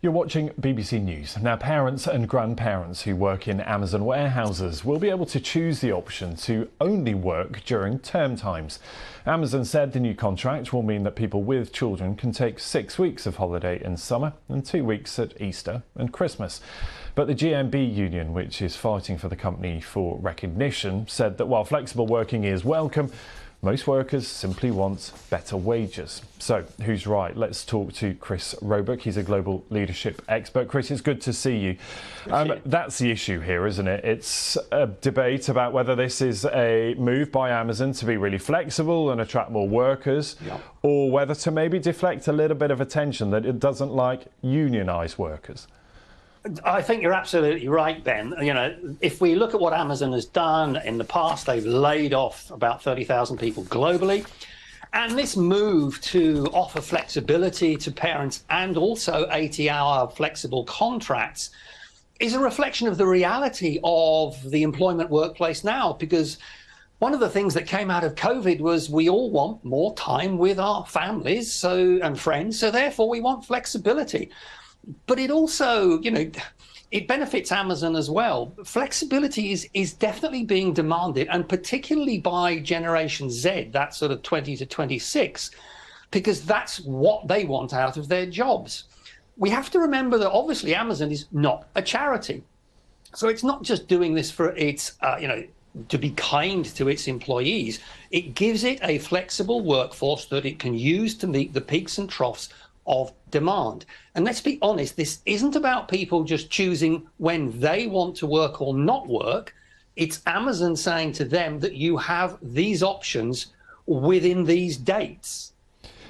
You're watching BBC News. Now, parents and grandparents who work in Amazon warehouses will be able to choose the option to only work during term times. Amazon said the new contract will mean that people with children can take 6 weeks of holiday in summer and 2 weeks at Easter and Christmas. But the GMB union, which is fighting for the company for recognition, said that while flexible working is welcome, most workers simply want better wages. So, who's right? Let's talk to Chris Roebuck. He's a global leadership expert. Chris, it's good to see you. That's the issue here, isn't it? It's a debate about whether this is a move by Amazon to be really flexible and attract more workers, or whether to maybe deflect a little bit of attention that it doesn't like unionised workers. I think you're absolutely right, Ben. You know, if we look at what Amazon has done in the past, they've laid off about 30,000 people globally. And this move to offer flexibility to parents and also 80-hour flexible contracts is a reflection of the reality of the employment workplace now, because one of the things that came out of COVID was we all want more time with our families and friends, so therefore we want flexibility. But it also, you know, it benefits Amazon as well. Flexibility is definitely being demanded, and particularly by Generation Z, that sort of 20 to 26, because that's what they want out of their jobs. We have to remember that obviously Amazon is not a charity. So it's not just doing this for its, to be kind to its employees. It gives it a flexible workforce that it can use to meet the peaks and troughs of demand. And let's be honest, this isn't about people just choosing when they want to work or not work. It's Amazon saying to them that you have these options within these dates.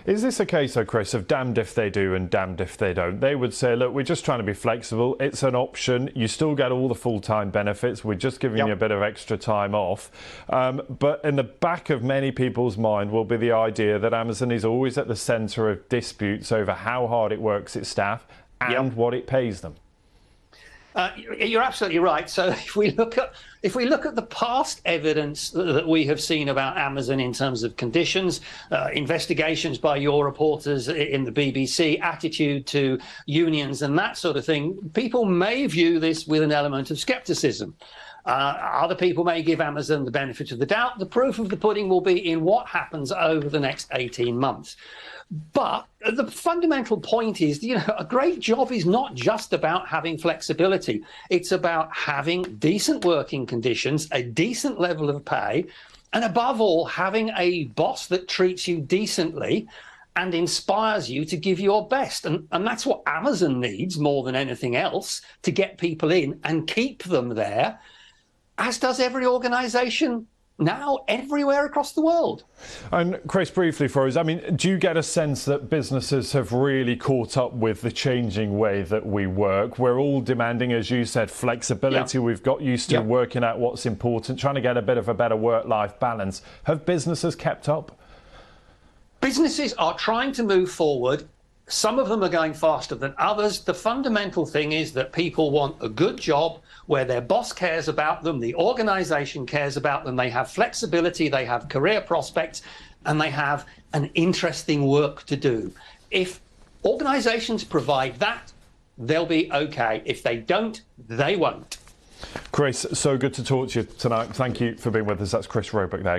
Is this a case, though, Chris, of damned if they do and damned if they don't? They would say, look, we're just trying to be flexible. It's an option. You still get all the full-time benefits. We're just giving you a bit of extra time off. But in the back of many people's mind will be the idea that Amazon is always at the centre of disputes over how hard it works its staff and what it pays them. You're absolutely right. So if we look at the past evidence that we have seen about Amazon in terms of conditions, investigations by your reporters in the BBC, attitude to unions and that sort of thing, people may view this with an element of scepticism. Other people may give Amazon the benefit of the doubt. The proof of the pudding will be in what happens over the next 18 months. But the fundamental point is, you know, a great job is not just about having flexibility. It's about having decent working conditions, a decent level of pay, and above all, having a boss that treats you decently and inspires you to give your best. And that's what Amazon needs more than anything else to get people in and keep them there, as does every organisation now everywhere across the world. And Chris, briefly for us, I mean, do you get a sense that businesses have really caught up with the changing way that we work? We're all demanding, as you said, flexibility. We've got used to working out what's important, trying to get a bit of a better work-life balance. Have businesses kept up? Businesses are trying to move forward. Some of them are going faster than others. The fundamental thing is that people want a good job where their boss cares about them, the organisation cares about them, they have flexibility, they have career prospects, and they have an interesting work to do. If organisations provide that, they'll be okay. If they don't, they won't. Chris, so good to talk to you tonight. Thank you for being with us. That's Chris Roebuck there.